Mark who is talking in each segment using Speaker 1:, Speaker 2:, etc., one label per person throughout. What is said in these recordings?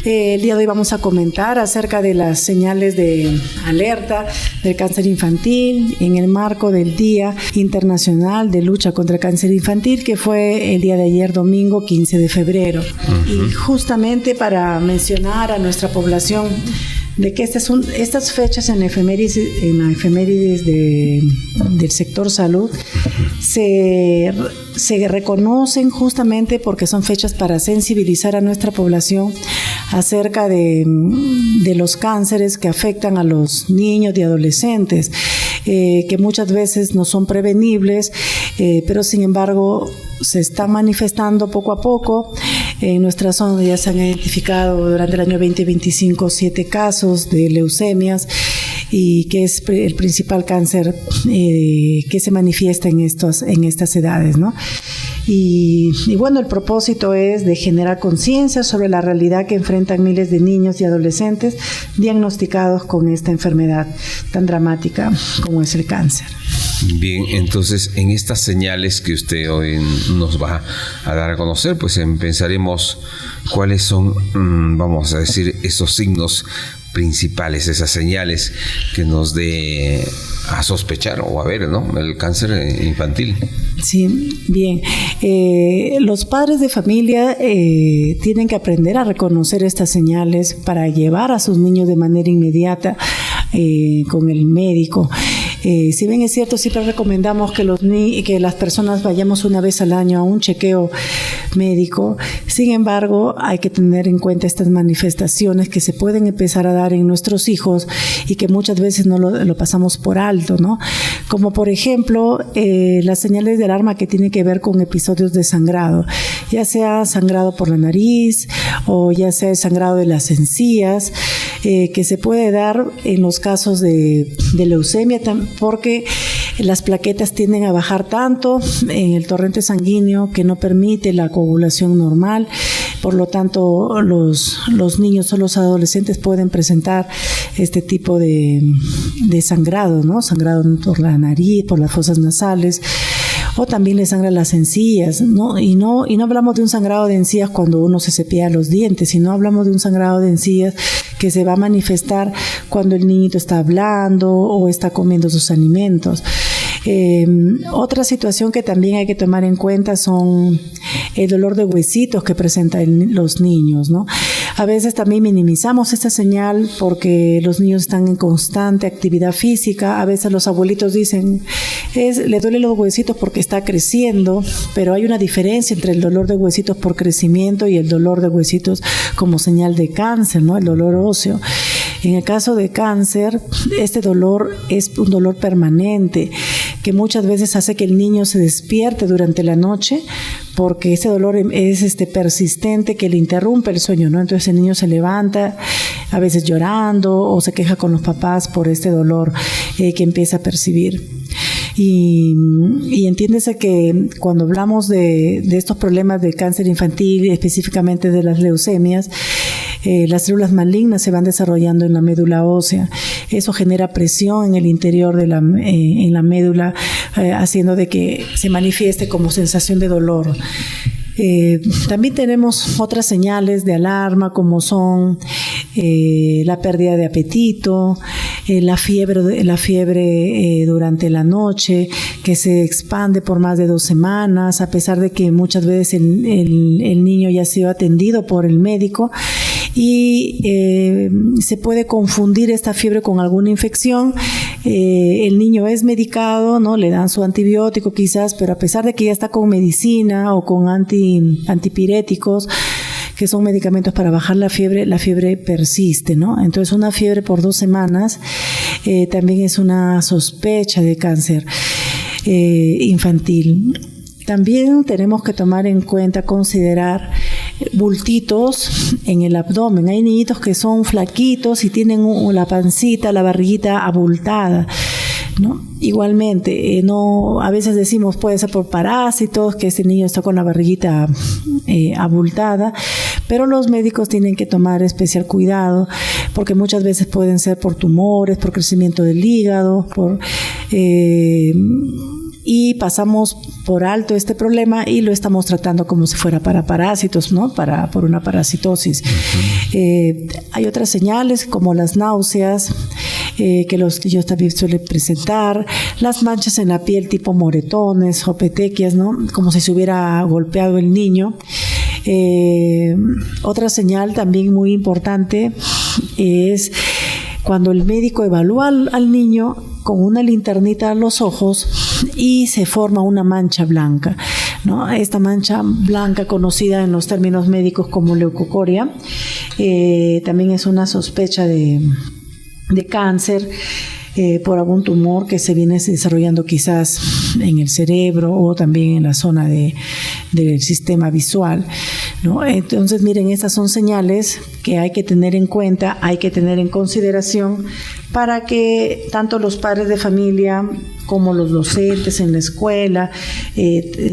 Speaker 1: El día de hoy vamos a comentar acerca de las señales de alerta del cáncer infantil en el marco del Día Internacional de Lucha contra el Cáncer Infantil, que fue el día de ayer, domingo 15 de febrero. Y justamente para mencionar a nuestra población de que estas fechas en la efemérides del sector salud se reconocen justamente porque son fechas para sensibilizar a nuestra población acerca de los cánceres que afectan a los niños y adolescentes, que muchas veces no son prevenibles, pero sin embargo se están manifestando poco a poco. En nuestra zona ya se han identificado durante el año 2025 7 casos de leucemias, y que es el principal cáncer que se manifiesta en estas edades, ¿no? Y bueno, el propósito es de generar conciencia sobre la realidad que enfrentan miles de niños y adolescentes diagnosticados con esta enfermedad tan dramática como es el cáncer.
Speaker 2: Bien, entonces en estas señales que usted hoy nos va a dar a conocer, pues pensaremos cuáles son, vamos a decir, esos signos principales, esas señales que nos dé a sospechar o a ver, ¿no?, el cáncer infantil.
Speaker 1: Sí, bien. Los padres de familia tienen que aprender a reconocer estas señales para llevar a sus niños de manera inmediata con el médico. Si bien es cierto, siempre recomendamos que las personas vayamos una vez al año a un chequeo médico. Sin embargo, hay que tener en cuenta estas manifestaciones que se pueden empezar a dar en nuestros hijos y que muchas veces no lo pasamos por alto, ¿no? Como por ejemplo, las señales de alarma que tienen que ver con episodios de sangrado, ya sea sangrado por la nariz o ya sea el sangrado de las encías, que se puede dar en los casos de leucemia, porque las plaquetas tienden a bajar tanto en el torrente sanguíneo que no permite la coagulación normal. Por lo tanto, los niños o los adolescentes pueden presentar este tipo de sangrado, ¿no? Sangrado por la nariz, por las fosas nasales, o también le sangran las encías, ¿no? Y no hablamos de un sangrado de encías cuando uno se cepilla los dientes, sino hablamos de un sangrado de encías que se va a manifestar cuando el niñito está hablando o está comiendo sus alimentos. Otra situación que también hay que tomar en cuenta son el dolor de huesitos que presentan los niños, ¿no? A veces también minimizamos esta señal porque los niños están en constante actividad física. A veces los abuelitos dicen, le duele los huesitos porque está creciendo, pero hay una diferencia entre el dolor de huesitos por crecimiento y el dolor de huesitos como señal de cáncer, ¿no? El dolor óseo. En el caso de cáncer, este dolor es un dolor permanente que muchas veces hace que el niño se despierte durante la noche, porque ese dolor es persistente, que le interrumpe el sueño, ¿no? Entonces el niño se levanta, a veces llorando, o se queja con los papás por este dolor que empieza a percibir. Y entiéndese que cuando hablamos de estos problemas de cáncer infantil, específicamente de las leucemias, las células malignas se van desarrollando en la médula ósea. Eso genera presión en el interior en la médula, haciendo de que se manifieste como sensación de dolor. También tenemos otras señales de alarma, como son la pérdida de apetito, la fiebre durante la noche, que se expande por más de 2 semanas, a pesar de que muchas veces el niño ya ha sido atendido por el médico, y se puede confundir esta fiebre con alguna infección. El niño es medicado, ¿no? Le dan su antibiótico quizás, pero a pesar de que ya está con medicina o con antipiréticos, que son medicamentos para bajar la fiebre persiste, ¿no? Entonces una fiebre por 2 semanas también es una sospecha de cáncer infantil. También tenemos que tomar en cuenta, considerar bultitos en el abdomen. Hay niñitos que son flaquitos y tienen la pancita, la barriguita abultada, ¿no? Igualmente, a veces decimos puede ser por parásitos, que este niño está con la barriguita abultada, pero los médicos tienen que tomar especial cuidado porque muchas veces pueden ser por tumores, por crecimiento del hígado, y pasamos por alto este problema y lo estamos tratando como si fuera para parásitos, ¿no? Por una parasitosis. Hay otras señales como las náuseas, que los niños también suelen presentar, las manchas en la piel tipo moretones o petequias, ¿no? Como si se hubiera golpeado el niño. Otra señal también muy importante es cuando el médico evalúa al niño con una linternita a los ojos y se forma una mancha blanca, ¿no? Esta mancha blanca, conocida en los términos médicos como leucocoria, también es una sospecha de cáncer por algún tumor que se viene desarrollando quizás en el cerebro o también en la zona del sistema visual, ¿no? Entonces, miren, estas son señales que hay que tener en cuenta, hay que tener en consideración para que tanto los padres de familia como los docentes en la escuela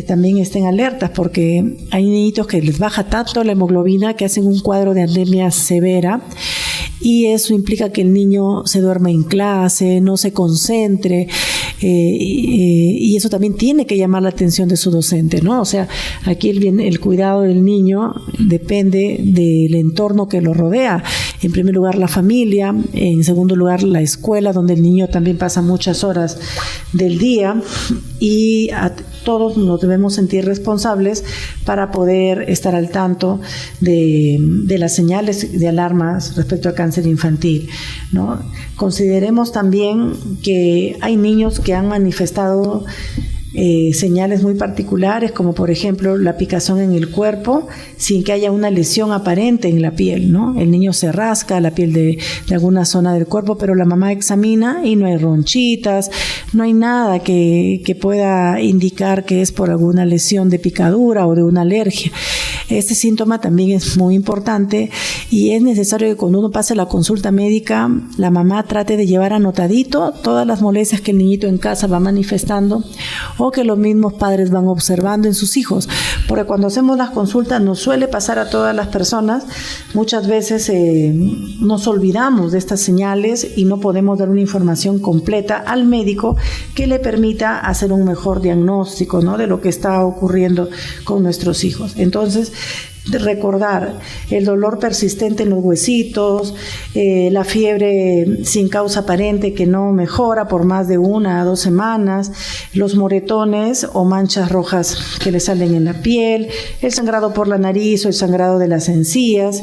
Speaker 1: también estén alertas, porque hay niñitos que les baja tanto la hemoglobina que hacen un cuadro de anemia severa, y eso implica que el niño se duerma en clase, no se concentre, y eso también tiene que llamar la atención de su docente, ¿no? O sea, aquí el cuidado del niño depende del entorno que lo rodea. En primer lugar, la familia; en segundo lugar, la escuela, donde el niño también pasa muchas horas del día, y todos nos debemos sentir responsables para poder estar al tanto de las señales de alarmas respecto al cáncer infantil, ¿no? Consideremos también que hay niños que han manifestado señales muy particulares, como por ejemplo la picazón en el cuerpo sin que haya una lesión aparente en la piel, ¿no? El niño se rasca la piel de alguna zona del cuerpo, pero la mamá examina y no hay ronchitas, no hay nada que pueda indicar que es por alguna lesión de picadura o de una alergia. Este síntoma también es muy importante y es necesario que cuando uno pase la consulta médica, la mamá trate de llevar anotadito todas las molestias que el niñito en casa va manifestando o que los mismos padres van observando en sus hijos, porque cuando hacemos las consultas nos suele pasar a todas las personas, muchas veces nos olvidamos de estas señales y no podemos dar una información completa al médico que le permita hacer un mejor diagnóstico, ¿no?, de lo que está ocurriendo con nuestros hijos. Entonces, recordar el dolor persistente en los huesitos, la fiebre sin causa aparente que no mejora por más de 1 a 2 semanas, los moretones o manchas rojas que le salen en la piel, el sangrado por la nariz o el sangrado de las encías,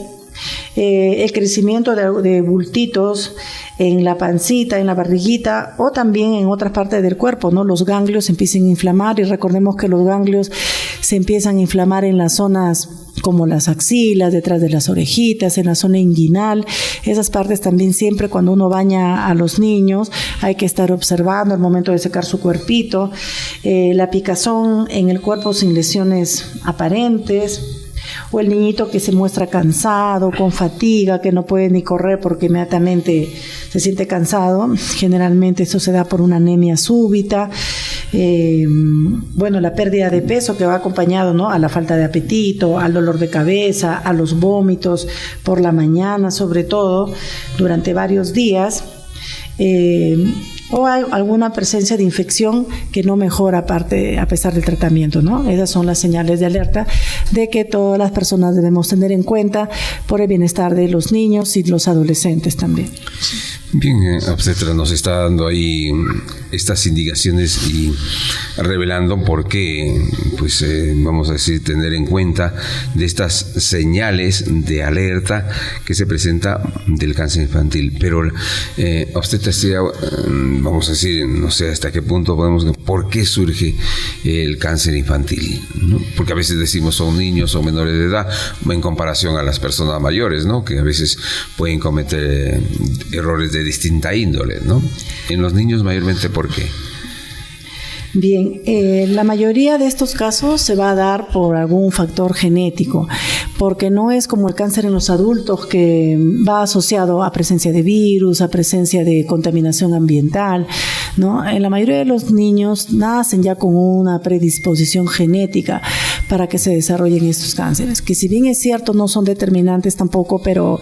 Speaker 1: el crecimiento de bultitos en la pancita, en la barriguita o también en otras partes del cuerpo, ¿no? Los ganglios se empiezan a inflamar, y recordemos que los ganglios se empiezan a inflamar en las zonas como las axilas, detrás de las orejitas, en la zona inguinal. Esas partes también, siempre cuando uno baña a los niños, hay que estar observando al momento de secar su cuerpito. La picazón en el cuerpo sin lesiones aparentes, o el niñito que se muestra cansado, con fatiga, que no puede ni correr porque inmediatamente se siente cansado. Generalmente eso se da por una anemia súbita. La pérdida de peso que va acompañado, ¿no?, a la falta de apetito, al dolor de cabeza, a los vómitos por la mañana, sobre todo durante varios días. O hay alguna presencia de infección que no mejora a pesar del tratamiento, ¿no? Esas son las señales de alerta de que todas las personas debemos tener en cuenta por el bienestar de los niños y los adolescentes también.
Speaker 2: Bien, obstetra nos está dando ahí estas indicaciones y revelando por qué, vamos a decir, tener en cuenta de estas señales de alerta que se presenta del cáncer infantil. Pero obstetra, vamos a decir, no sé hasta qué punto ¿por qué surge el cáncer infantil?, ¿no? Porque a veces decimos son niños o menores de edad en comparación a las personas mayores, ¿no?, que a veces pueden cometer errores de distinta índole, ¿no? En los niños mayormente, ¿por qué?
Speaker 1: Bien, la mayoría de estos casos se va a dar por algún factor genético, porque no es como el cáncer en los adultos, que va asociado a presencia de virus, a presencia de contaminación ambiental, ¿no? En la mayoría de los niños nacen ya con una predisposición genética para que se desarrollen estos cánceres, que si bien es cierto no son determinantes tampoco, pero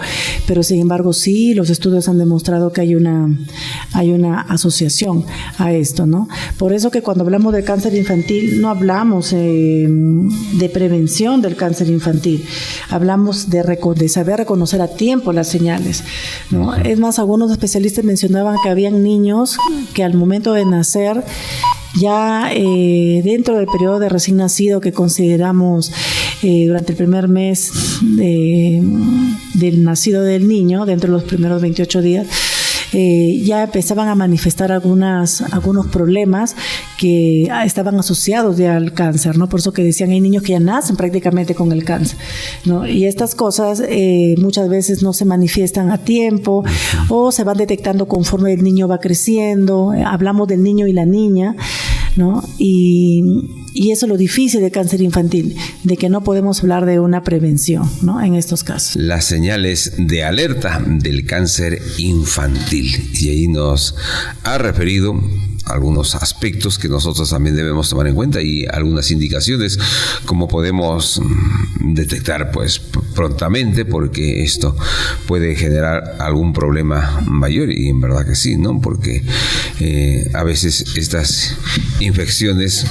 Speaker 1: sin embargo sí, los estudios han demostrado que hay una asociación a esto, ¿no? Por eso que cuando cuando hablamos de cáncer infantil, no hablamos de prevención del cáncer infantil. Hablamos de saber reconocer a tiempo las señales, ¿no? Es más, algunos especialistas mencionaban que habían niños que al momento de nacer, ya dentro del periodo de recién nacido que consideramos durante el primer mes del nacido del niño, dentro de los primeros 28 días, ya empezaban a manifestar algunos problemas que estaban asociados ya al cáncer, ¿no? Por eso que decían, hay niños que ya nacen prácticamente con el cáncer, ¿no? Y estas cosas muchas veces no se manifiestan a tiempo o se van detectando conforme el niño va creciendo. Hablamos del niño y la niña, ¿no? Y eso es lo difícil del cáncer infantil, de que no podemos hablar de una prevención, ¿no? En estos casos.
Speaker 2: Las señales de alerta del cáncer infantil. Y ahí nos ha referido algunos aspectos que nosotros también debemos tomar en cuenta y algunas indicaciones como podemos detectar pues prontamente, porque esto puede generar algún problema mayor, y en verdad que sí, ¿no? Porque a veces estas infecciones,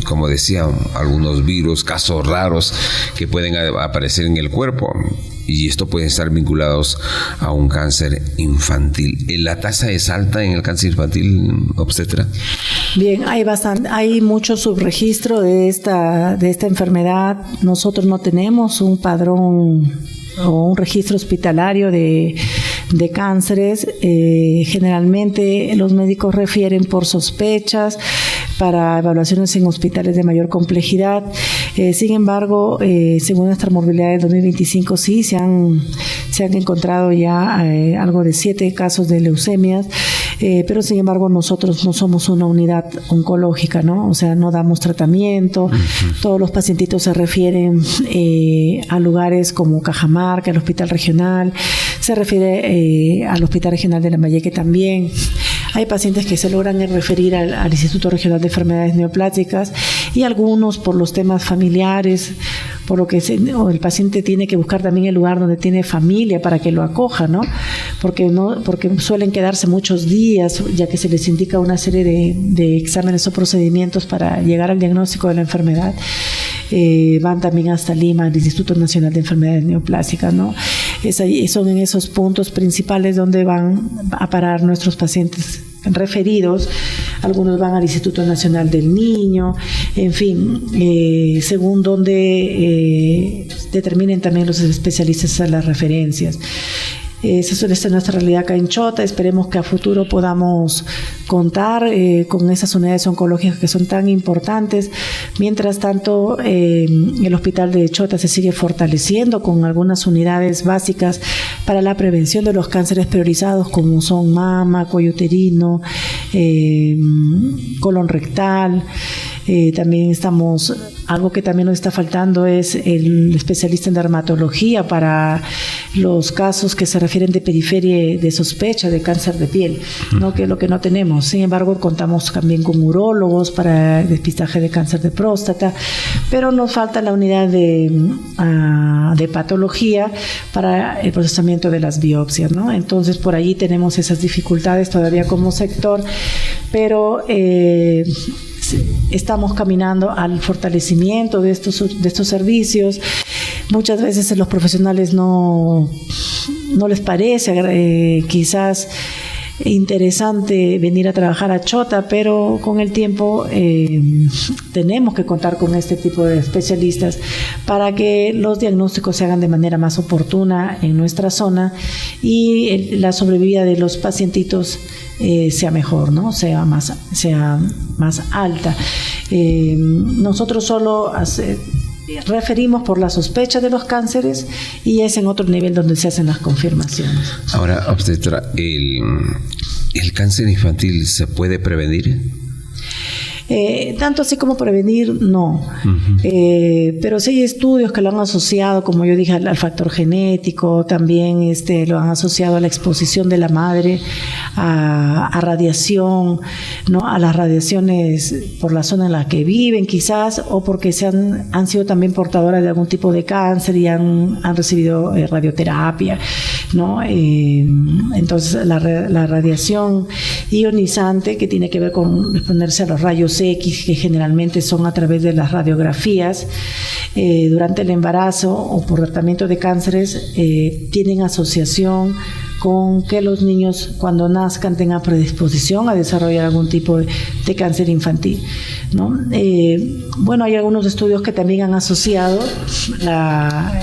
Speaker 2: como decía, algunos virus, casos raros que pueden aparecer en el cuerpo, y esto puede estar vinculados a un cáncer infantil. ¿La tasa es alta en el cáncer infantil, obstetra?
Speaker 1: Bien, hay mucho subregistro de esta enfermedad. Nosotros no tenemos un padrón o un registro hospitalario de cánceres. Generalmente los médicos refieren por sospechas para evaluaciones en hospitales de mayor complejidad. Sin embargo, según nuestra morbilidad del 2025, sí se han encontrado ya algo de 7 casos de leucemias, pero sin embargo nosotros no somos una unidad oncológica, ¿no? O sea, no damos tratamiento. Todos los pacientitos se refieren a lugares como Cajamarca, al hospital regional, se refiere al hospital regional de Lambayeque también. Hay pacientes que se logran referir al Instituto Regional de Enfermedades Neoplásicas, y algunos por los temas familiares, por lo que el paciente tiene que buscar también el lugar donde tiene familia para que lo acoja, ¿no? Porque suelen quedarse muchos días, ya que se les indica una serie de exámenes o procedimientos para llegar al diagnóstico de la enfermedad. Van también hasta Lima, al Instituto Nacional de Enfermedades Neoplásicas, ¿no? Son en esos puntos principales donde van a parar nuestros pacientes referidos. Algunos van al Instituto Nacional del Niño, en fin, según donde determinen también los especialistas a las referencias. Esa es nuestra realidad acá en Chota. Esperemos que a futuro podamos contar con esas unidades oncológicas que son tan importantes. Mientras tanto, el hospital de Chota se sigue fortaleciendo con algunas unidades básicas para la prevención de los cánceres priorizados, como son mama, cuello uterino, colon rectal. También algo que también nos está faltando es el especialista en dermatología para los casos que se refieren de periferia de sospecha de cáncer de piel, ¿no? Que es lo que no tenemos. Sin embargo, contamos también con urólogos para el despistaje de cáncer de próstata, pero nos falta la unidad de patología para el procesamiento de las biopsias, ¿no? Entonces, por ahí tenemos esas dificultades todavía como sector, pero estamos caminando al fortalecimiento de estos servicios. Muchas veces a los profesionales no les parece quizás interesante venir a trabajar a Chota, pero con el tiempo tenemos que contar con este tipo de especialistas para que los diagnósticos se hagan de manera más oportuna en nuestra zona y la sobrevida de los pacientitos sea mejor, ¿no? Sea más alta. Nosotros solo referimos por la sospecha de los cánceres y es en otro nivel donde se hacen las confirmaciones.
Speaker 2: Ahora, obstetra, ¿el cáncer infantil se puede prevenir?
Speaker 1: Tanto así como prevenir, no. Pero sí hay estudios que lo han asociado, como yo dije, al factor genético, también lo han asociado a la exposición de la madre a radiación, ¿no? A las radiaciones por la zona en la que viven quizás, o porque han sido también portadoras de algún tipo de cáncer y han recibido radioterapia. ¿no? Entonces la radiación ionizante, que tiene que ver con exponerse a los rayos X, que generalmente son a través de las radiografías, durante el embarazo o por tratamiento de cánceres, tienen asociación con que los niños cuando nazcan tengan predisposición a desarrollar algún tipo de cáncer infantil, ¿no? Bueno, hay algunos estudios que también han asociado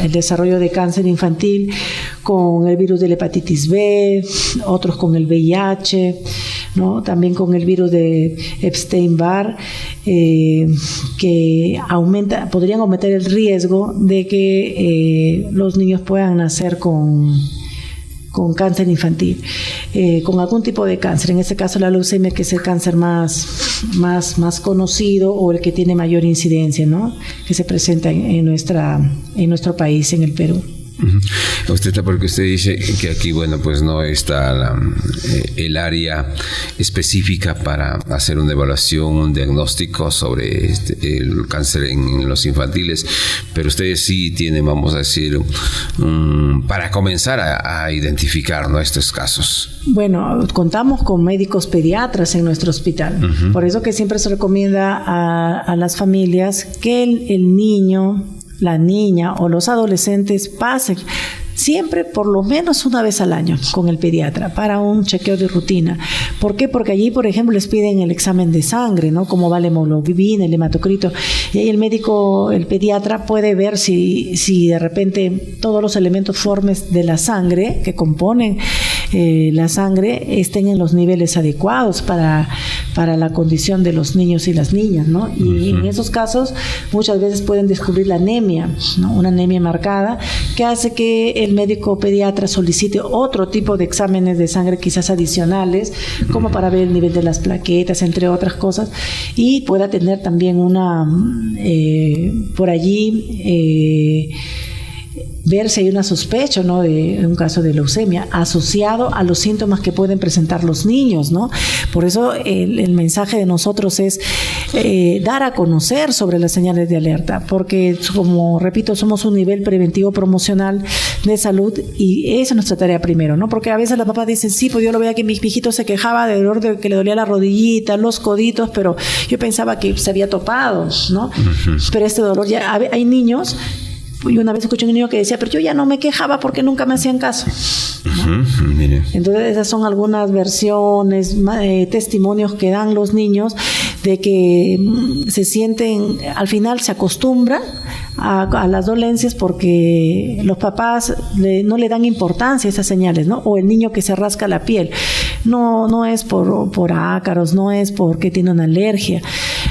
Speaker 1: el desarrollo de cáncer infantil con el virus de la hepatitis B, otros con el VIH, ¿no? También con el virus de Epstein-Barr, que podrían aumentar el riesgo de que los niños puedan nacer con cáncer infantil, con algún tipo de cáncer, en este caso la leucemia, que es el cáncer más conocido o el que tiene mayor incidencia, ¿no? Que se presenta en nuestro país, en el Perú.
Speaker 2: Porque usted dice que aquí, bueno, pues no está el área específica para hacer una evaluación, un diagnóstico sobre el cáncer en los infantiles, pero ustedes sí tienen, vamos a decir, para comenzar a identificar, ¿no?, estos casos.
Speaker 1: Bueno, contamos con médicos pediatras en nuestro hospital. Por eso que siempre se recomienda a las familias que el niño, la niña o los adolescentes pasen siempre por lo menos una vez al año con el pediatra para un chequeo de rutina. ¿Por qué? Porque allí, por ejemplo, les piden el examen de sangre, ¿no? Como va la hemoglobina, el hematocrito, y ahí el pediatra puede ver si de repente todos los elementos formes de la sangre que componen la sangre estén en los niveles adecuados para la condición de los niños y las niñas, ¿no? Y en esos casos muchas veces pueden descubrir la anemia, ¿no? Una anemia marcada que hace que el médico pediatra solicite otro tipo de exámenes de sangre, quizás adicionales, como para ver el nivel de las plaquetas, entre otras cosas, y pueda tener también por allí ver si hay una sospecha, ¿no?, de un caso de leucemia asociado a los síntomas que pueden presentar los niños, ¿no? Por eso el mensaje de nosotros es dar a conocer sobre las señales de alerta, porque, como repito, somos un nivel preventivo promocional de salud y esa es nuestra tarea primero, ¿no? Porque a veces las papás dicen, sí, pues yo lo veía que mi hijito se quejaba de dolor, de que le dolía la rodillita, los coditos, pero yo pensaba que se había topado, ¿no? Pero este dolor ya hay niños. Y una vez escuché un niño que decía, pero yo ya no me quejaba porque nunca me hacían caso, ¿no? Entonces esas son algunas versiones, testimonios que dan los niños de que se sienten, al final se acostumbran a las dolencias porque los papás no le dan importancia a esas señales, ¿no? O el niño que se rasca la piel, no es por ácaros, no es porque tiene una alergia,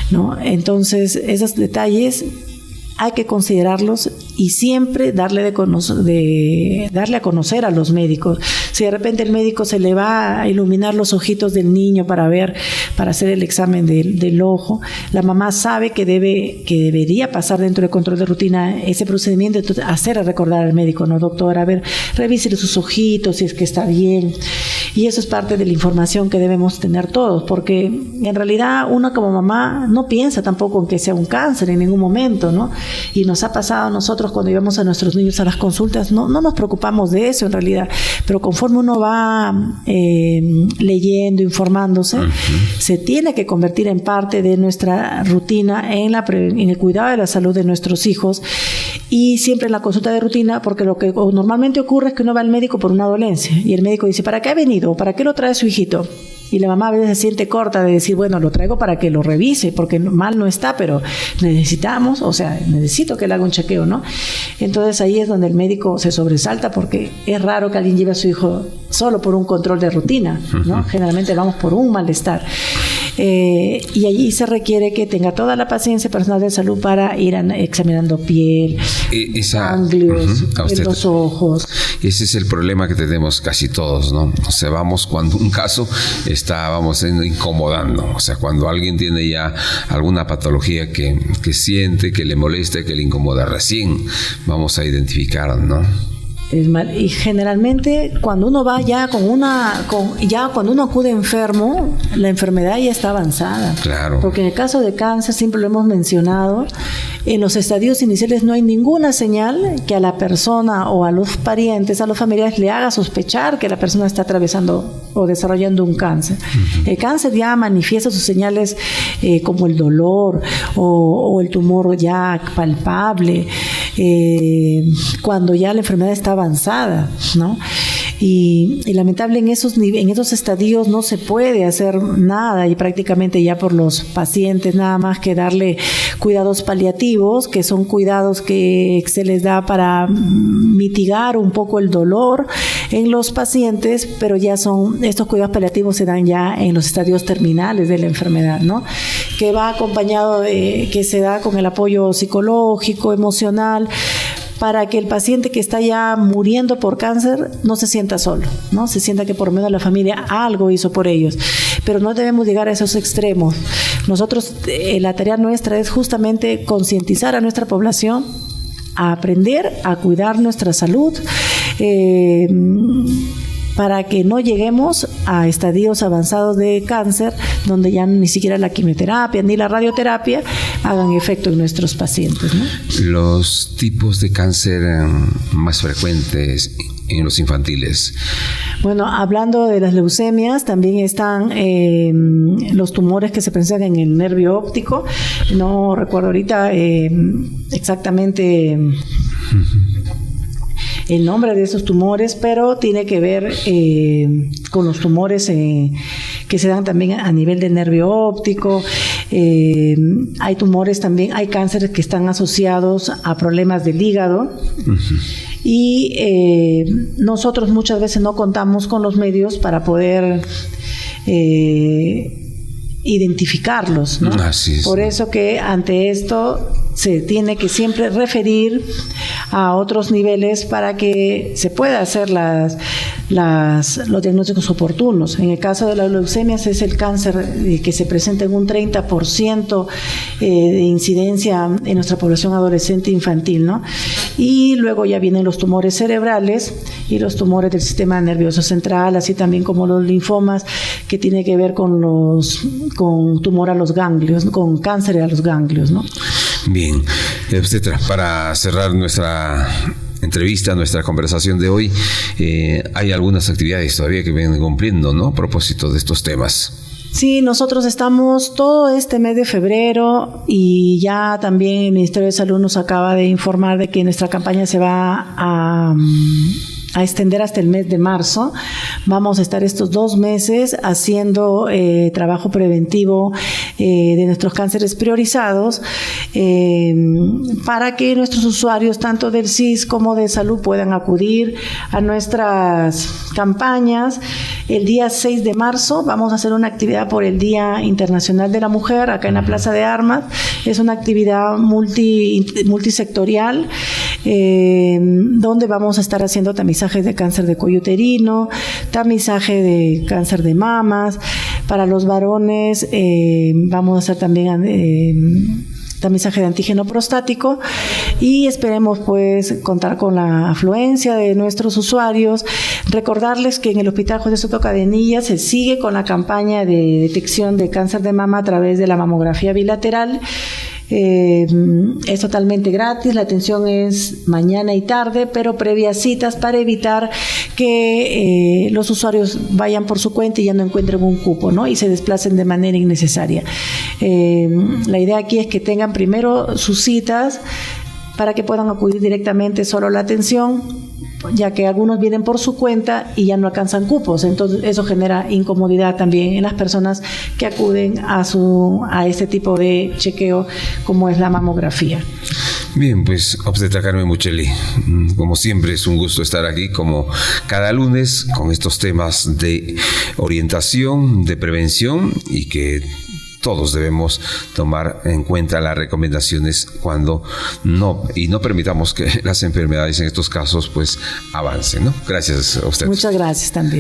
Speaker 1: ¿no? Entonces esos detalles hay que considerarlos y siempre darle a conocer a los médicos. Si de repente el médico se le va a iluminar los ojitos del niño para hacer el examen del ojo, la mamá sabe que debería pasar dentro del control de rutina ese procedimiento, entonces recordar al médico, no, doctor, a ver, revísele sus ojitos si es que está bien. Y eso es parte de la información que debemos tener todos, porque en realidad uno como mamá no piensa tampoco en que sea un cáncer en ningún momento, ¿no? Y nos ha pasado a nosotros cuando llevamos a nuestros niños a las consultas, no nos preocupamos de eso en realidad, pero conforme uno va leyendo, informándose, se tiene que convertir en parte de nuestra rutina en el cuidado de la salud de nuestros hijos, y siempre en la consulta de rutina, porque lo que normalmente ocurre es que uno va al médico por una dolencia y el médico dice, ¿para qué ha venido? ¿Para qué lo trae su hijito? Y la mamá a veces se siente corta de decir, bueno, lo traigo para que lo revise, porque mal no está, pero necesito que le haga un chequeo, ¿no? Entonces ahí es donde el médico se sobresalta, porque es raro que alguien lleve a su hijo solo por un control de rutina, ¿no? Generalmente vamos por un malestar. Y allí se requiere que tenga toda la paciencia personal de salud para ir examinando piel, ganglios, los ojos.
Speaker 2: Ese es el problema que tenemos casi todos, ¿no? O sea, vamos cuando un caso vamos incomodando. O sea, cuando alguien tiene ya alguna patología que siente, que le molesta, que le incomoda, recién vamos a identificar, ¿no?
Speaker 1: Es mal. Y generalmente cuando uno va cuando uno acude enfermo, la enfermedad ya está avanzada.
Speaker 2: Claro.
Speaker 1: Porque en el caso de cáncer, siempre lo hemos mencionado, en los estadios iniciales no hay ninguna señal que a la persona o a los parientes, a los familiares, le haga sospechar que la persona está atravesando o desarrollando un cáncer. El cáncer ya manifiesta sus señales como el dolor o el tumor ya palpable, cuando ya la enfermedad está avanzada, ¿no? Y lamentable en esos estadios no se puede hacer nada, y prácticamente ya por los pacientes nada más que darle cuidados paliativos, que son cuidados que se les da para mitigar un poco el dolor en los pacientes, pero estos cuidados paliativos se dan ya en los estadios terminales de la enfermedad, ¿no? Que va acompañado, que se da con el apoyo psicológico, emocional, para que el paciente que está ya muriendo por cáncer no se sienta solo, ¿no? Se sienta que por lo menos la familia algo hizo por ellos. Pero no debemos llegar a esos extremos. Nosotros, la tarea nuestra es justamente concientizar a nuestra población a aprender a cuidar nuestra salud, para que no lleguemos a estadios avanzados de cáncer, donde ya ni siquiera la quimioterapia ni la radioterapia hagan efecto en nuestros pacientes, ¿no?
Speaker 2: Los tipos de cáncer más frecuentes en los infantiles.
Speaker 1: Bueno, hablando de las leucemias, también están los tumores que se presentan en el nervio óptico. No recuerdo ahorita exactamente el nombre de esos tumores, pero tiene que ver con los tumores que se dan también a nivel del nervio óptico. Hay tumores también, hay cánceres que están asociados a problemas del hígado. Y nosotros muchas veces no contamos con los medios para poder identificarlos, ¿no?
Speaker 2: Así es.
Speaker 1: Por eso que ante esto se tiene que siempre referir a otros niveles para que se pueda hacer los diagnósticos oportunos. En el caso de las leucemias es el cáncer que se presenta en un 30% de incidencia en nuestra población adolescente e infantil, ¿no? Y luego ya vienen los tumores cerebrales y los tumores del sistema nervioso central, así también como los linfomas, que tiene que ver con tumor a los ganglios, con cáncer a los ganglios, ¿no?
Speaker 2: Bien, obstetra, para cerrar nuestra entrevista, nuestra conversación de hoy, hay algunas actividades todavía que vienen cumpliendo, ¿no? A propósito de estos temas.
Speaker 1: Sí, nosotros estamos todo este mes de febrero y ya también el Ministerio de Salud nos acaba de informar de que nuestra campaña se va a extender hasta el mes de marzo. Vamos a estar estos 2 meses haciendo trabajo preventivo de nuestros cánceres priorizados, para que nuestros usuarios, tanto del CIS como de salud, puedan acudir a nuestras campañas. El día 6 de marzo vamos a hacer una actividad por el Día Internacional de la Mujer acá en la Plaza de Armas. Es una actividad multisectorial, donde vamos a estar haciendo tamizajes de cáncer de cuello uterino, tamizaje de cáncer de mamas. Para los varones vamos a hacer también tamizaje de antígeno prostático, y esperemos pues contar con la afluencia de nuestros usuarios. Recordarles que en el Hospital José Soto Cadenilla se sigue con la campaña de detección de cáncer de mama a través de la mamografía bilateral. Es totalmente gratis, la atención es mañana y tarde, pero previa citas para evitar que los usuarios vayan por su cuenta y ya no encuentren un cupo, ¿no? Y se desplacen de manera innecesaria. La idea aquí es que tengan primero sus citas para que puedan acudir directamente solo a la atención, ya que algunos vienen por su cuenta y ya no alcanzan cupos. Entonces eso genera incomodidad también en las personas que acuden a este tipo de chequeo como es la mamografía.
Speaker 2: Bien, pues obstetra Carmen Muchelli, como siempre es un gusto estar aquí como cada lunes con estos temas de orientación, de prevención, y que todos debemos tomar en cuenta las recomendaciones cuando no permitamos que las enfermedades en estos casos pues avancen, ¿no? Gracias a usted.
Speaker 1: Muchas gracias también.